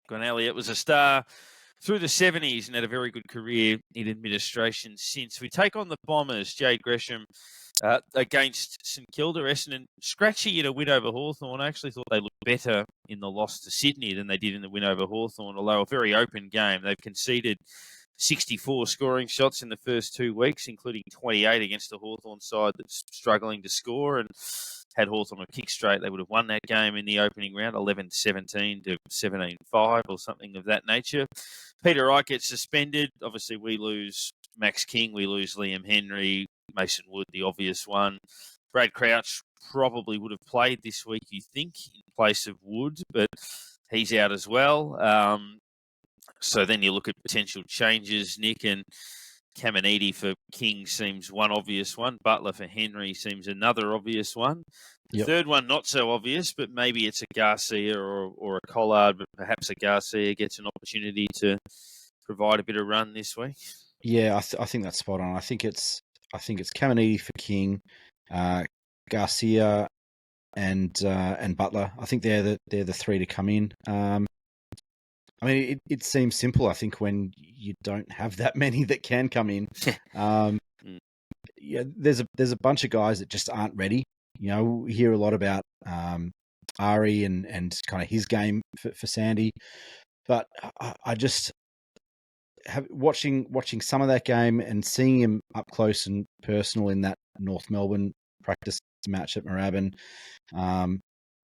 Glenn Elliott was a star through the 70s and had a very good career in administration since. We take on the Bombers, Jade Gresham, against St Kilda. Essendon scratchy in a win over Hawthorn. I actually thought they looked better in the loss to Sydney than they did in the win over Hawthorn, although a very open game. They've conceded 64 scoring shots in the first 2 weeks, including 28 against the Hawthorn side that's struggling to score. And had Hawthorn a kick straight, they would have won that game in the opening round, 11-17 to 17-5 or something of that nature. Peter Wright gets suspended. Obviously, we lose Max King, we lose Liam Henry, Mason Wood, the obvious one. Brad Crouch probably would have played this week, you think, in place of Wood, but he's out as well. So then you look at potential changes, Nick, and Caminiti for King seems one obvious one. Butler for Henry seems another obvious one. The third one, not so obvious, but maybe it's a Garcia or a Collard, but perhaps a Garcia gets an opportunity to provide a bit of run this week. Yeah, I think that's spot on. I think it's Caminiti for King, Garcia, and Butler. I think they're the three to come in. I mean, it seems simple. I think when you don't have that many that can come in, yeah, there's a bunch of guys that just aren't ready. You know, we hear a lot about Ari and kind of his game for Sandy, but I just watching some of that game and seeing him up close and personal in that North Melbourne practice match at Moorabbin.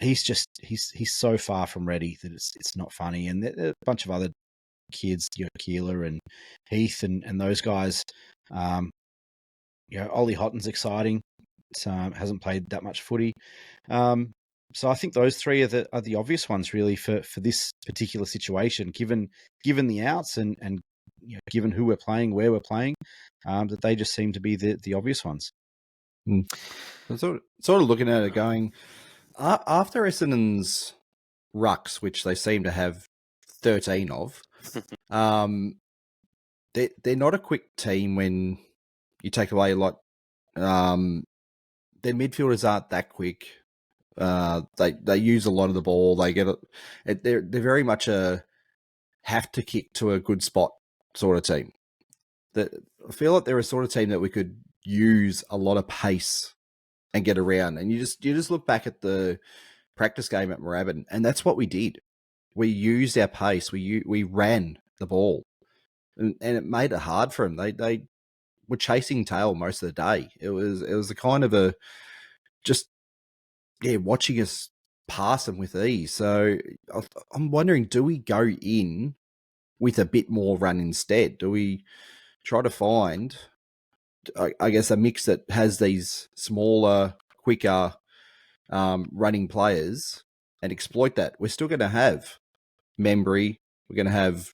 He's so far from ready that it's not funny. And there are a bunch of other kids, Keeler and Heath and those guys. Ollie Houghton's exciting. Hasn't played that much footy. So I think those three are the obvious ones really for this particular situation, given the outs and given who we're playing, where we're playing, that they just seem to be the obvious ones. I'm sort of looking at it going, after Essendon's rucks, which they seem to have 13 of, they're not a quick team when you take away their midfielders aren't that quick. They use a lot of the ball. They get it. They're very much a have to kick to a good spot sort of team. That I feel like they're a sort of team that we could use a lot of pace and get around. And you just look back at the practice game at Moorabbin, and that's what we did. We used our pace. We ran the ball, and it made it hard for them. They were chasing tail most of the day. It was a kind of a just watching us pass them with ease. So I'm wondering, do we go in with a bit more run instead? Do we try to find, I guess, a mix that has these smaller, quicker running players and exploit that? We're still going to have Membry. We're going to have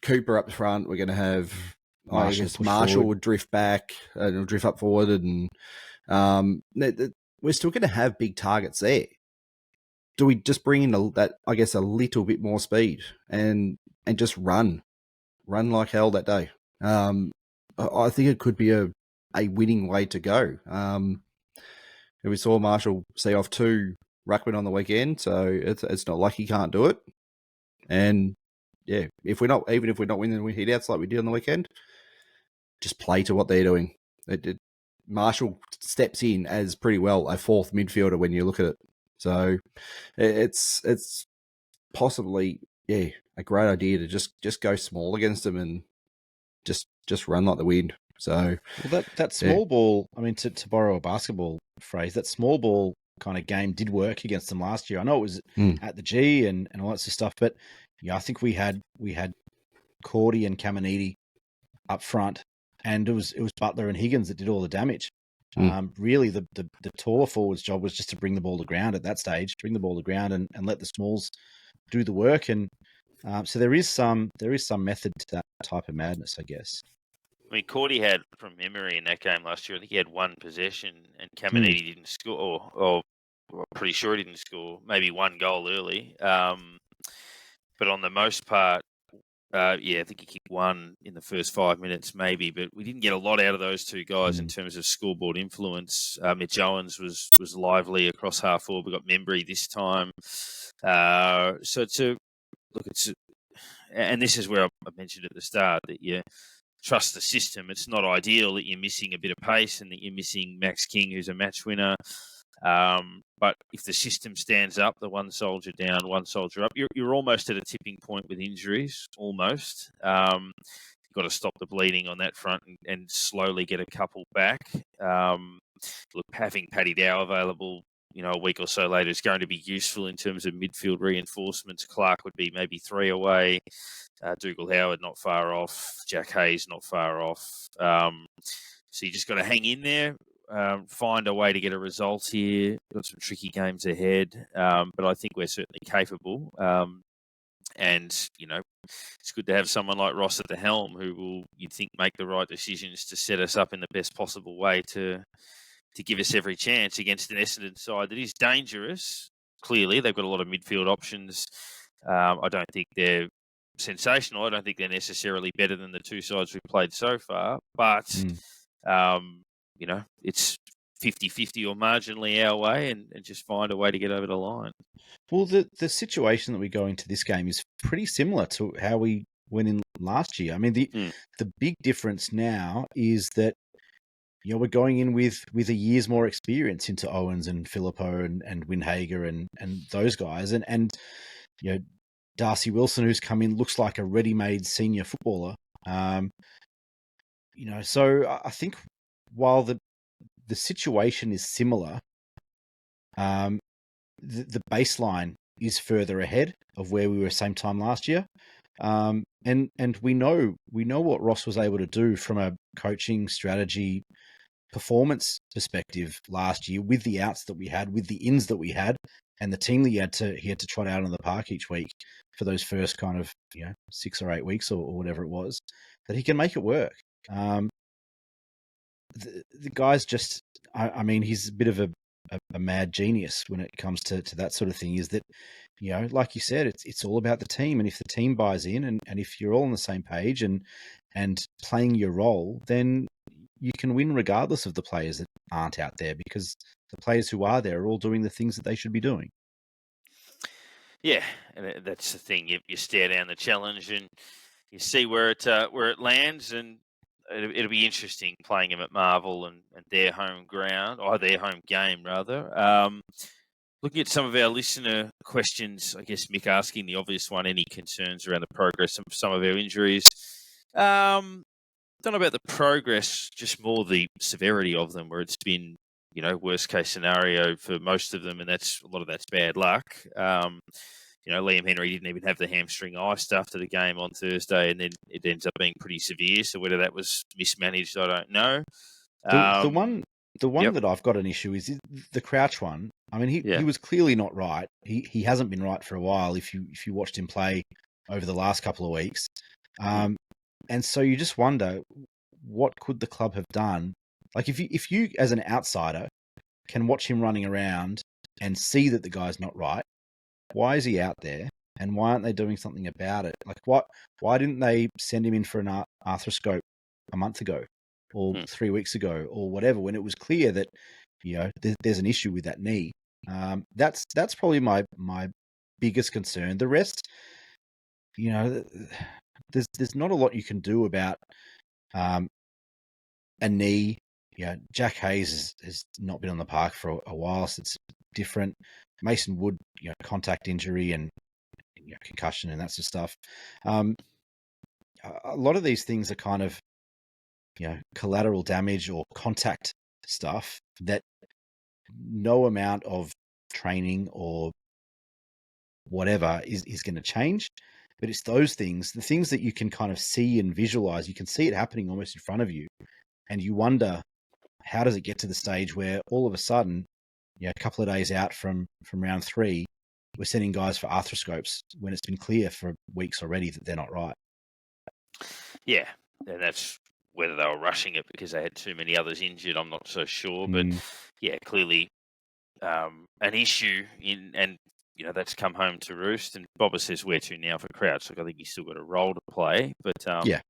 Cooper up front. We're going to have Marshall would drift back and drift up forward, and we're still going to have big targets there. Do we just bring in a little bit more speed and just run like hell that day? I think it could be a winning way to go. We saw Marshall see off 2 ruckmen on the weekend, so it's not like he can't do it. And yeah, if we're not winning with hit-outs like we did on the weekend, just play to what they're doing. Marshall steps in as pretty well a fourth midfielder when you look at it. So it's possibly a great idea to just go small against them and just run like the wind. So that small ball, I mean, to borrow a basketball phrase, that small ball kind of game did work against them last year. I know it was at the G and all that sort of stuff, but yeah, I think we had Cordy and Caminiti up front, and it was Butler and Higgins that did all the damage. Really, the taller forwards' job was just to bring the ball to ground at that stage, and let the smalls do the work. And so there is some method to that type of madness, I guess. I mean, Cordy had, from memory, in that game last year, I think he had 1 possession, and Caminiti didn't score, or I'm pretty sure he didn't score, maybe 1 goal early. But on the most part, Yeah, I think he kicked one in the first 5 minutes, maybe, but we didn't get a lot out of those two guys in terms of scoreboard influence. Mitch Owens was lively across half forward. We got Membry this time, so and this is where I mentioned at the start that you trust the system. It's not ideal that you're missing a bit of pace and that you're missing Max King, who's a match winner. But if the system stands up, the one soldier down, one soldier up, you're almost at a tipping point with injuries, almost. You've got to stop the bleeding on that front and slowly get a couple back. Look, having Paddy Dow available, a week or so later is going to be useful in terms of midfield reinforcements. Clark would be maybe 3 away. Dougal Howard not far off. Jack Hayes not far off. So you just got to hang in there. Find a way to get a result here. Got some tricky games ahead, but I think we're certainly capable. And it's good to have someone like Ross at the helm who will, you'd think, make the right decisions to set us up in the best possible way to give us every chance against an Essendon side that is dangerous. Clearly, they've got a lot of midfield options. I don't think they're sensational. I don't think they're necessarily better than the two sides we've played so far, but it's 50-50 or marginally our way and just find a way to get over the line. Well, the situation that we go into this game is pretty similar to how we went in last year. I mean, the big difference now is that we're going in with a year's more experience into Owens and Filippo and Winhager and those guys, and Darcy Wilson, who's come in, looks like a ready-made senior footballer. So I think while the situation is similar, the baseline is further ahead of where we were same time last year. And we know what Ross was able to do from a coaching strategy performance perspective last year, with the outs that we had, with the ins that we had, and the team that he had to trot out on the park each week for those first kind of 6 or 8 weeks or whatever it was, that he can make it work. The guy's just, I mean, he's a bit of a mad genius when it comes to that sort of thing. Is that, like you said, it's all about the team, and if the team buys in, and if you're all on the same page and playing your role, then you can win regardless of the players that aren't out there, because the players who are there are all doing the things that they should be doing. Yeah, and that's the thing. You stare down the challenge and you see where it lands, and it'll be interesting playing them at Marvel and their home ground, or their home game rather. Looking at some of our listener questions, I guess Mick asking the obvious one: any concerns around the progress of some of our injuries? Don't know about the progress, just more the severity of them, where it's been, worst case scenario for most of them, and a lot of that's bad luck. Liam Henry didn't even have the hamstring iced after the game on Thursday, and then it ends up being pretty severe. So whether that was mismanaged, I don't know. The one that I've got an issue is the Crouch one. I mean, he was clearly not right. He hasn't been right for a while. If you watched him play over the last couple of weeks, and so you just wonder, what could the club have done? Like if you as an outsider can watch him running around and see that the guy's not right, why is he out there? And why aren't they doing something about it? Like why didn't they send him in for an arthroscope a month ago or 3 weeks ago or whatever, when it was clear that, there's an issue with that knee? That's probably my biggest concern. The rest, there's not a lot you can do about a knee. Jack Hayes has not been on the park for a while, so it's different. Mason Wood, contact injury and concussion and that sort of stuff. A lot of these things are kind of collateral damage or contact stuff that no amount of training or whatever is going to change. But it's those things, the things that you can kind of see and visualize. You can see it happening almost in front of you, and you wonder, how does it get to the stage where all of a sudden, a couple of days out from round 3, we're sending guys for arthroscopes when it's been clear for weeks already that they're not right. Yeah, and that's whether they were rushing it because they had too many others injured. I'm not so sure, but clearly an issue and that's come home to roost. And Bobber says where to now for Crouch. Look, I think he's still got a role to play, but Yeah.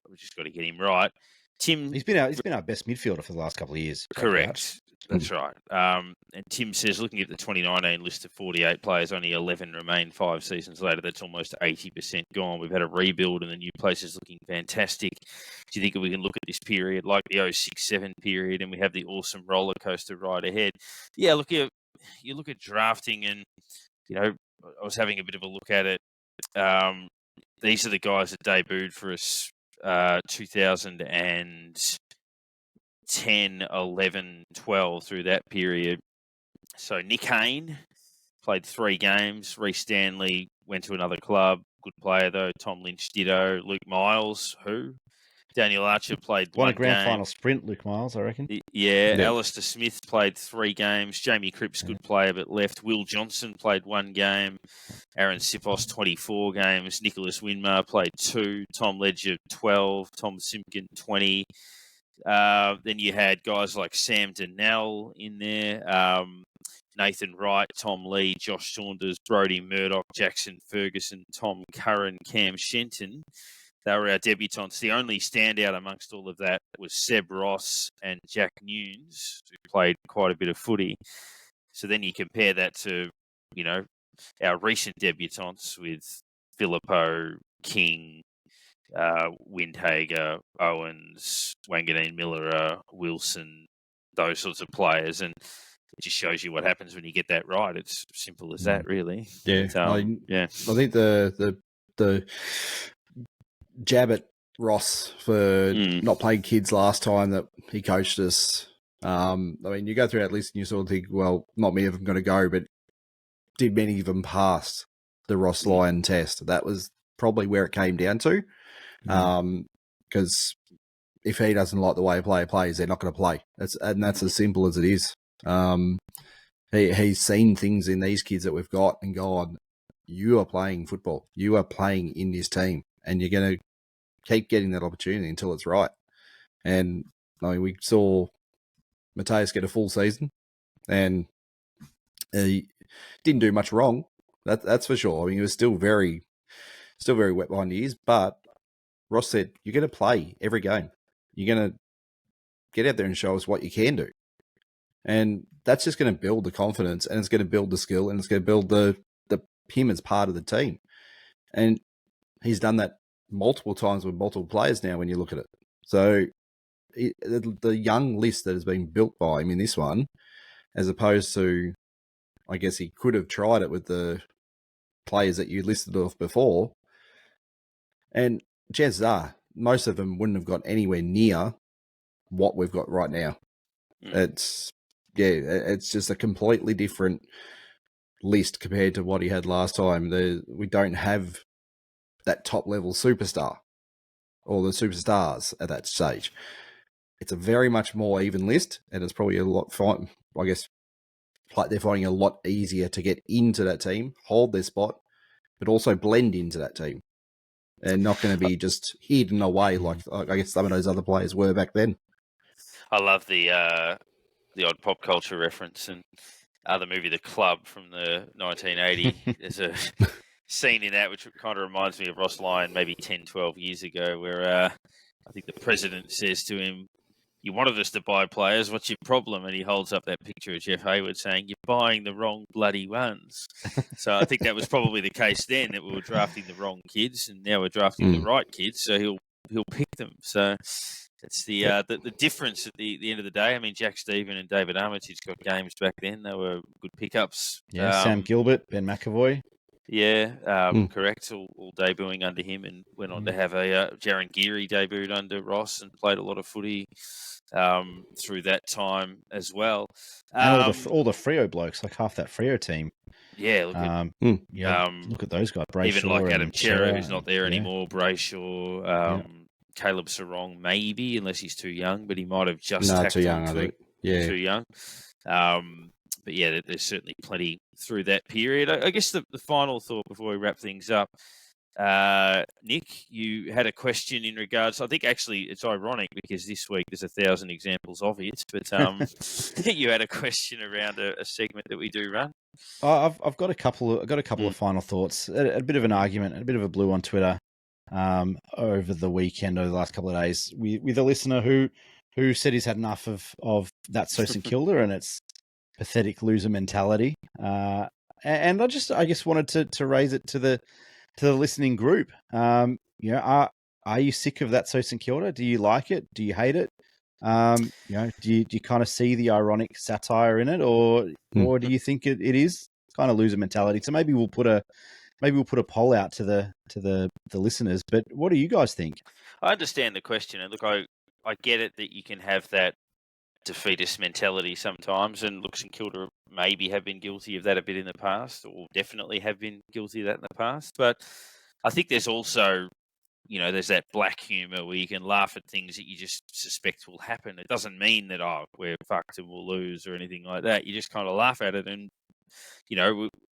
we've just got to get him right. Tim, he's been our best midfielder for the last couple of years. Jack correct. Crouch. That's right. And Tim says, looking at the 2019 list of 48 players, only 11 remain 5 seasons later. That's almost 80% gone. We've had a rebuild and the new place is looking fantastic. Do you think we can look at this period like the 06-07 period and we have the awesome roller coaster ride ahead? Yeah, look, you look at drafting and, I was having a bit of a look at it. These are the guys that debuted for us 2010, 11, 12 through that period. So Nick Hayne played 3 games. Reece Stanley went to another club. Good player, though. Tom Lynch ditto. Luke Miles, who? Daniel Archer played Won one a grand game. final sprint, Luke Miles, I reckon. Yeah, Alistair Smith played 3 games. Jamie Cripps, good player, but left. Will Johnson played 1 game. Aaron Sipos, 24 games. Nicholas Winmar played 2. Tom Ledger, 12. Tom Simpkin, 20. Then you had guys like Sam Donnell in there. Nathan Wright, Tom Lee, Josh Saunders, Brodie Murdoch, Jackson Ferguson, Tom Curran, Cam Shenton. They were our debutants. The only standout amongst all of that was Seb Ross and Jack Nunes, who played quite a bit of footy. So then you compare that to, our recent debutants with Filippo, King, Windhager, Owens, Wanganeen Miller, Wilson, those sorts of players. And it just shows you what happens when you get that right. It's simple as that, really. Yeah. But, I think the jab at Ross for not playing kids last time that he coached us. You go through that list and you sort of think, well, not many of them going to go, but did many of them pass the Ross Lyon test? That was probably where it came down to. Because if he doesn't like the way a player plays, they're not going to play. That's as simple as it is. He's seen things in these kids that we've got and gone, you are playing football. You are playing in this team, and you're going to keep getting that opportunity until it's right. And we saw Mateus get a full season, and he didn't do much wrong. That's for sure. He was still very wet behind the ears. But Ross said, "You're going to play every game. You're going to get out there and show us what you can do." And that's just going to build the confidence, and it's going to build the skill, and it's going to build the him as part of the team. And he's done that multiple times with multiple players now when you look at it. So the young list that has been built by him in this one, as opposed to, I guess he could have tried it with the players that you listed off before. And chances are, most of them wouldn't have got anywhere near what we've got right now. It's just a completely different list compared to what he had last time. We don't have that top level superstar or the superstars at that stage. It's a very much more even list, and it's probably a lot fine. I guess they're finding it a lot easier to get into that team, hold their spot, but also blend into that team, and not going to be just hidden away like I guess some of those other players were back then. I love the odd pop culture reference and the movie The Club from the 1980. There's a scene in that which kind of reminds me of Ross Lyon maybe 10, 12 years ago where I think the president says to him, "You wanted us to buy players, what's your problem?" And he holds up that picture of Jeff Hayward saying, "You're buying the wrong bloody ones." So I think that was probably the case then, that we were drafting the wrong kids, and now we're drafting the right kids, so he'll pick them. So it's the difference at the end of the day. I mean, Jack Stephen and David Armitage got games back then. They were good pickups. Yeah, Sam Gilbert, Ben McAvoy. Yeah, correct. All debuting under him, and went on to have a Jaron Geary debuted under Ross and played a lot of footy through that time as well. And all the Freo blokes, like half that Freo team. Yeah, look at those guys. Brayshaw, even like Adam Chera, who's not there yeah. anymore. Brayshaw, Caleb Sarong, maybe, unless he's too young, but he might have just too young. I think. Yeah, too young. But yeah, there's certainly plenty through that period. I guess the final thought before we wrap things up, Nick, you had a question in regards. I think actually it's ironic because this week there's 1,000 examples of it, but you had a question around a segment that we do run. I've got a couple of final thoughts. A bit of an argument, a bit of a blue on Twitter over the weekend, over the last couple of days, with a listener who said he's had enough of that so St Kilda and its pathetic loser mentality. And I just wanted to raise it to the listening group. Are you sick of that so St Kilda? Do you like it? Do you hate it? Do you kind of see the ironic satire in it, or do you think it is kind of loser mentality? So maybe we'll put a poll out to the listeners. But what do you guys think? I understand the question, and look, I get it that you can have that defeatist mentality sometimes, and look, St Kilda maybe have been guilty of that a bit in the past, or definitely have been guilty of that in the past. But I think there's also, there's that black humour where you can laugh at things that you just suspect will happen. It doesn't mean that, we're fucked and we'll lose or anything like that. You just kind of laugh at it. And,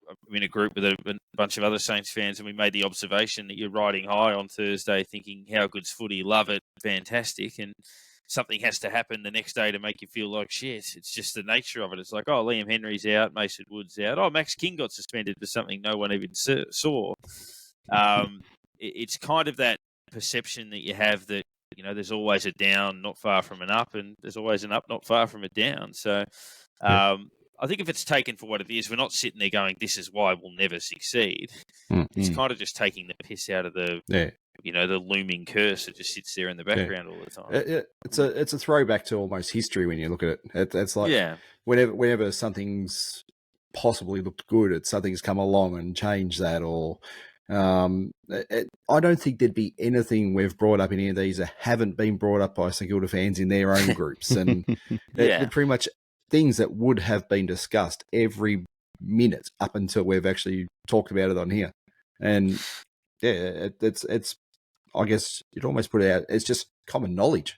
I'm in a group with a bunch of other Saints fans, and we made the observation that you're riding high on Thursday thinking, how good's footy, love it, fantastic. And something has to happen the next day to make you feel like shit. It's just the nature of it. It's like, Liam Henry's out, Mason Wood's out. Max King got suspended for something no one even saw. It's kind of that perception that you have that, there's always a down not far from an up, and there's always an up not far from a down. So I think if it's taken for what it is, we're not sitting there going, this is why we'll never succeed. It's kind of just taking the piss out of the the looming curse that just sits there in the background all the time. It's a throwback to almost history when you look at it. It's like whenever something's possibly looked good, something's come along and changed that, or I don't think there'd be anything we've brought up in any of these that haven't been brought up by St Kilda fans in their own groups, and they're pretty much things that would have been discussed every minute up until we've actually talked about it on here. And it's I guess you'd almost put it out, it's just common knowledge.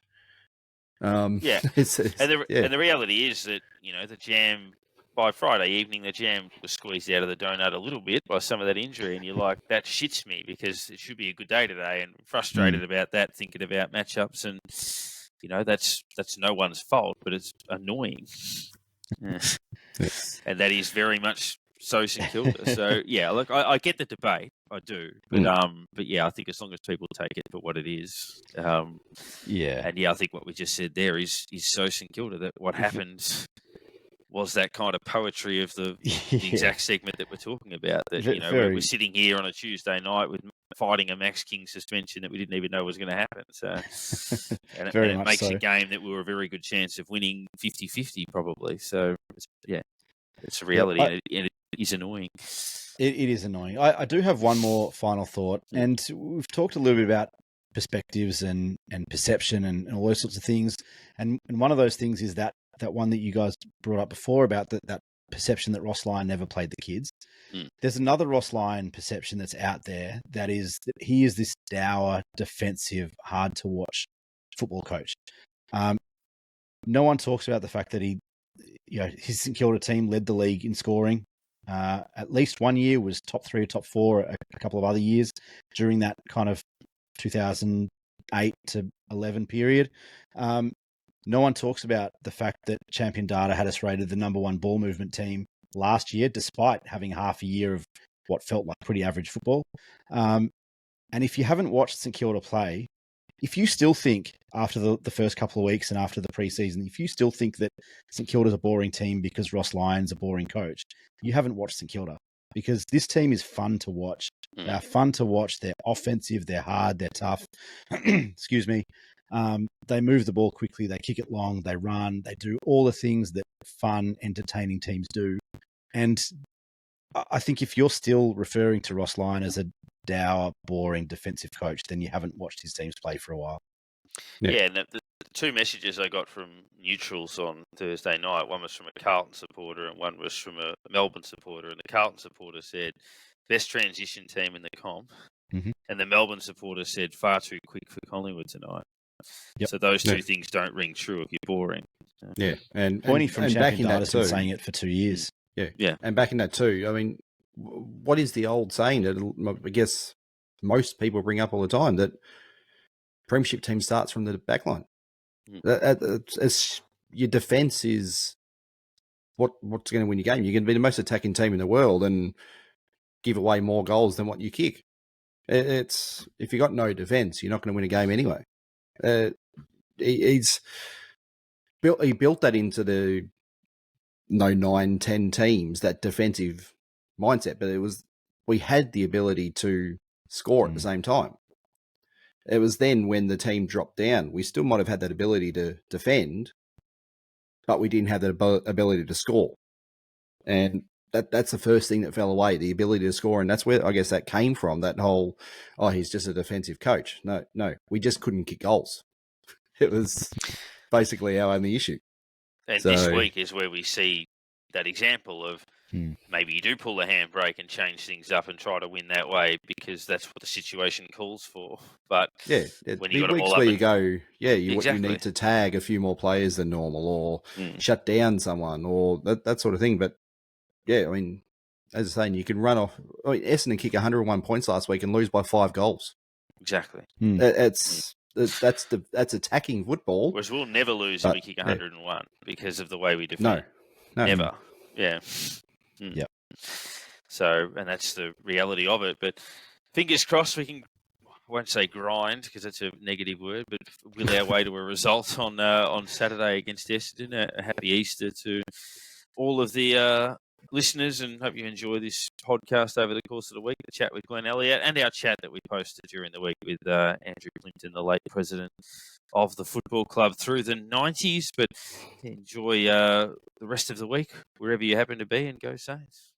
And the reality is that, the Jam, by Friday evening, the Jam was squeezed out of the donut a little bit by some of that injury, and you're like, that shits me, because it should be a good day today, and frustrated about that, thinking about matchups, and that's no one's fault, but it's annoying. And that is very much so St Kilda. So look, I get the debate, I do, but I think as long as people take it for what it is, and I think what we just said there is so St Kilda that what happened was that kind of poetry of the exact segment that we're talking about. That we're sitting here on a Tuesday night with fighting a Max King suspension that we didn't even know was going to happen. So, and it makes a game that we were a very good chance of winning 50-50 probably. So, it's a reality, and it is annoying. It is annoying. I do have one more final thought, and we've talked a little bit about perspectives and perception and all those sorts of things. And one of those things is that one that you guys brought up before about that perception that Ross Lyon never played the kids. There's another Ross Lyon perception that's out there that is that he is this dour, defensive, hard to watch football coach. No one talks about the fact that his St Kilda team led the league in scoring. At least one year was top 3 or top 4 a couple of other years during that kind of 2008 to 11 period. No one talks about the fact that Champion Data had us rated the number 1 ball movement team last year, despite having half a year of what felt like pretty average football. And if you haven't watched St Kilda play, if you still think after the first couple of weeks and after the preseason, if you still think that St Kilda's a boring team because Ross Lyon's a boring coach, you haven't watched St Kilda, because this team is fun to watch. They're fun to watch. They're offensive. They're hard. They're tough. Excuse me. They move the ball quickly. They kick it long. They run. They do all the things that fun, entertaining teams do. And I think if you're still referring to Ross Lyon as a dour, boring defensive coach, then you haven't watched his teams play for a while. And the 2 messages I got from neutrals on Thursday night, one was from a Carlton supporter and one was from a Melbourne supporter. And the Carlton supporter said, best transition team in the comp. And the Melbourne supporter said, far too quick for Collingwood tonight. So those two things don't ring true if you're boring. And Pointy from Champion Data's been saying it for 2 years. And back in that too, I mean, what is the old saying that I guess most people bring up all the time, that premiership team starts from the back line? Your defence is what's going to win your game? You're going to be the most attacking team in the world and give away more goals than what you kick. It's if you got no defense, you're not going to win a game anyway. He built that into the 9-10 teams, that defensive mindset, but we had the ability to score at the same time. It was then when the team dropped down, we still might have had that ability to defend, but we didn't have that ability to score. And that's the first thing that fell away, the ability to score. And that's where I guess that came from, that whole, he's just a defensive coach. No, we just couldn't kick goals. It was basically our only issue. And this week is where we see that example of maybe you do pull the handbrake and change things up and try to win that way because that's what the situation calls for. But when you got weeks where you go, you need to tag a few more players than normal, or shut down someone, or that sort of thing. But I mean, as I say, you can run off. I mean, Essendon kick 101 points last week and lose by 5 goals. Exactly. That's attacking football. Whereas we'll never lose if we kick 101 because of the way we defend. No, never. Yeah. Yep. So, and that's the reality of it. But fingers crossed we can, I won't say grind because that's a negative word, but will our way to a result on Saturday against Essendon. A happy Easter to all of the listeners, and hope you enjoy this podcast over the course of the week. The chat with Glenn Elliott and our chat that we posted during the week with Andrew Plimpton, the late president of the football club through the 90s. But enjoy the rest of the week wherever you happen to be, and go Saints.